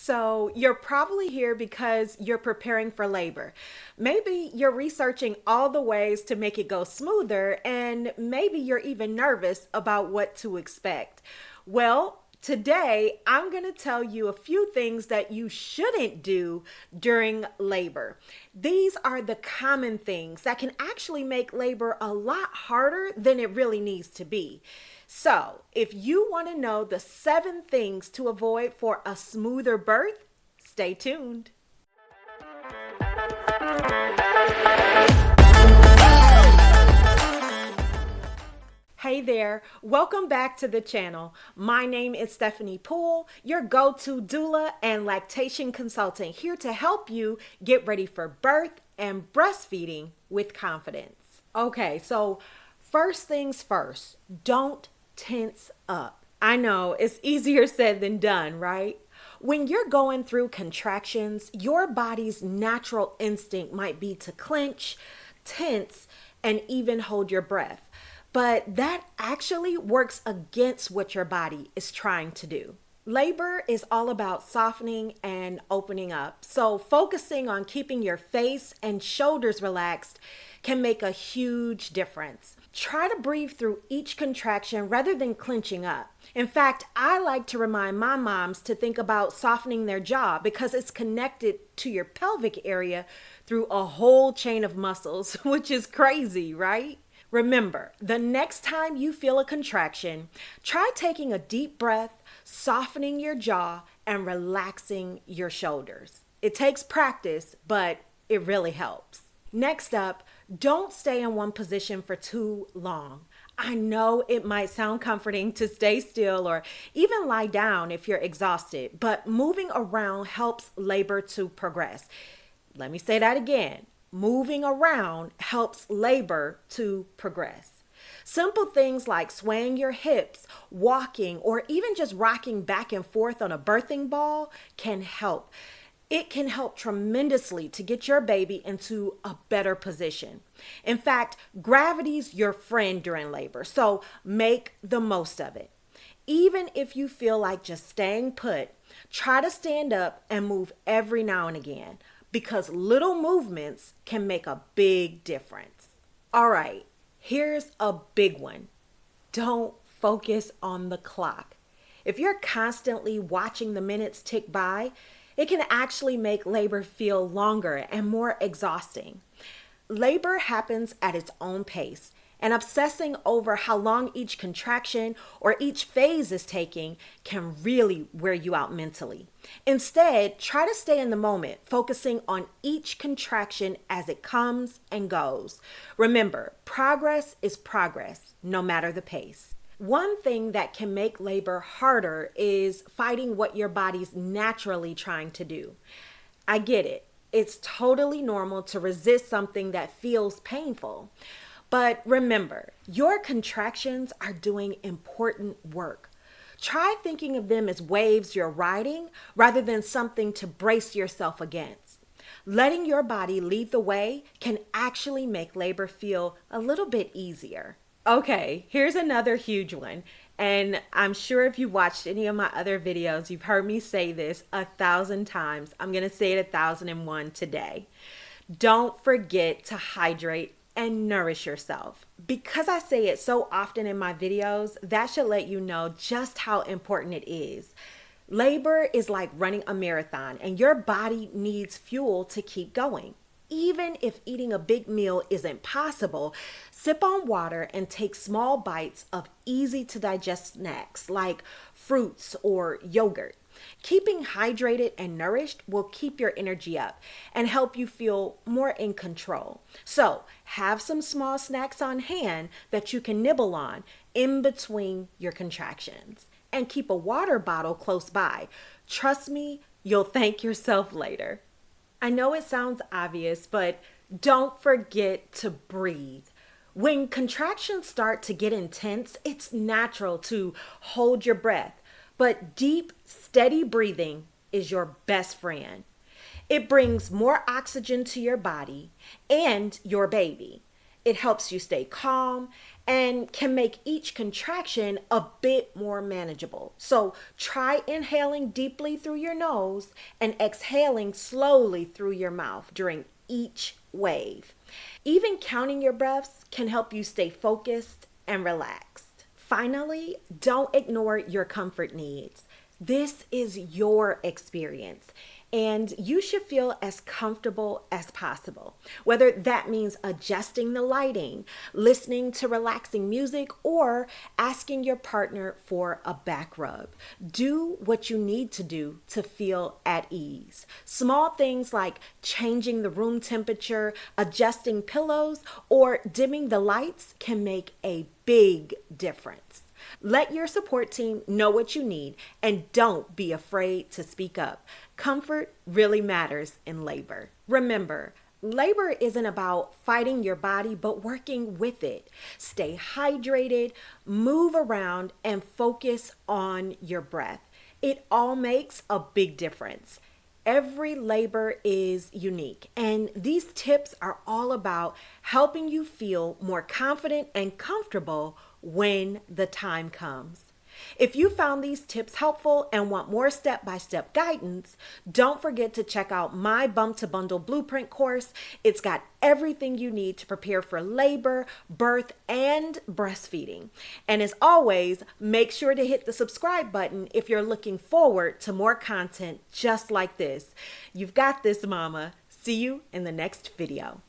So you're probably here because you're preparing for labor. Maybe you're researching all the ways to make it go smoother, and maybe you're even nervous about what to expect. Well, today I'm going to tell you a few things that you shouldn't do during labor. These are the common things that can actually make labor a lot harder than it really needs to be. So, if you want to know the 7 things to avoid for a smoother birth, stay tuned. Hey there, welcome back to the channel. My name is Stephanie Poole, your go-to doula and lactation consultant, here to help you get ready for birth and breastfeeding with confidence. Okay, so first things first, don't tense up. I know it's easier said than done, right? When you're going through contractions, your body's natural instinct might be to clench, tense, and even hold your breath. But that actually works against what your body is trying to do. Labor is all about softening and opening up. So focusing on keeping your face and shoulders relaxed can make a huge difference. Try to breathe through each contraction rather than clenching up. In fact, I like to remind my moms to think about softening their jaw because it's connected to your pelvic area through a whole chain of muscles, which is crazy, right? Remember, the next time you feel a contraction, try taking a deep breath, softening your jaw, and relaxing your shoulders. It takes practice, but it really helps. Next up, don't stay in one position for too long. I know it might sound comforting to stay still or even lie down if you're exhausted, but moving around helps labor to progress. Let me say that again. Moving around helps labor to progress. Simple things like swaying your hips, walking, or even just rocking back and forth on a birthing ball can help. It can help tremendously to get your baby into a better position. In fact, gravity's your friend during labor, so make the most of it. Even if you feel like just staying put, try to stand up and move every now and again, because little movements can make a big difference. All right, here's a big one. Don't focus on the clock. If you're constantly watching the minutes tick by, it can actually make labor feel longer and more exhausting. Labor happens at its own pace, and obsessing over how long each contraction or each phase is taking can really wear you out mentally. Instead, try to stay in the moment, focusing on each contraction as it comes and goes. Remember, progress is progress, no matter the pace. One thing that can make labor harder is fighting what your body's naturally trying to do. I get it. It's totally normal to resist something that feels painful. But remember, your contractions are doing important work. Try thinking of them as waves you're riding rather than something to brace yourself against. Letting your body lead the way can actually make labor feel a little bit easier. Okay, here's another huge one. And I'm sure if you've watched any of my other videos, you've heard me say this 1,000 times. I'm going to say it 1,001 today. Don't forget to hydrate and nourish yourself. Because I say it so often in my videos, that should let you know just how important it is. Labor is like running a marathon, and your body needs fuel to keep going. Even if eating a big meal isn't possible, sip on water and take small bites of easy to digest snacks like fruits or yogurt. Keeping hydrated and nourished will keep your energy up and help you feel more in control. So have some small snacks on hand that you can nibble on in between your contractions. And keep a water bottle close by. Trust me, you'll thank yourself later. I know it sounds obvious, but don't forget to breathe. When contractions start to get intense, it's natural to hold your breath, but deep, steady breathing is your best friend. It brings more oxygen to your body and your baby. It helps you stay calm and can make each contraction a bit more manageable. So try inhaling deeply through your nose and exhaling slowly through your mouth during each wave. Even counting your breaths can help you stay focused and relaxed. Finally, don't ignore your comfort needs. This is your experience, and you should feel as comfortable as possible. Whether that means adjusting the lighting, listening to relaxing music, or asking your partner for a back rub. Do what you need to do to feel at ease. Small things like changing the room temperature, adjusting pillows, or dimming the lights can make a big difference. Let your support team know what you need and don't be afraid to speak up. Comfort really matters in labor. Remember, labor isn't about fighting your body, but working with it. Stay hydrated, move around, and focus on your breath. It all makes a big difference. Every labor is unique, and these tips are all about helping you feel more confident and comfortable when the time comes. If you found these tips helpful and want more step-by-step guidance, don't forget to check out my Bump to Bundle Blueprint course. It's got everything you need to prepare for labor, birth, and breastfeeding. And as always, make sure to hit the subscribe button if you're looking forward to more content just like this. You've got this, mama. See you in the next video.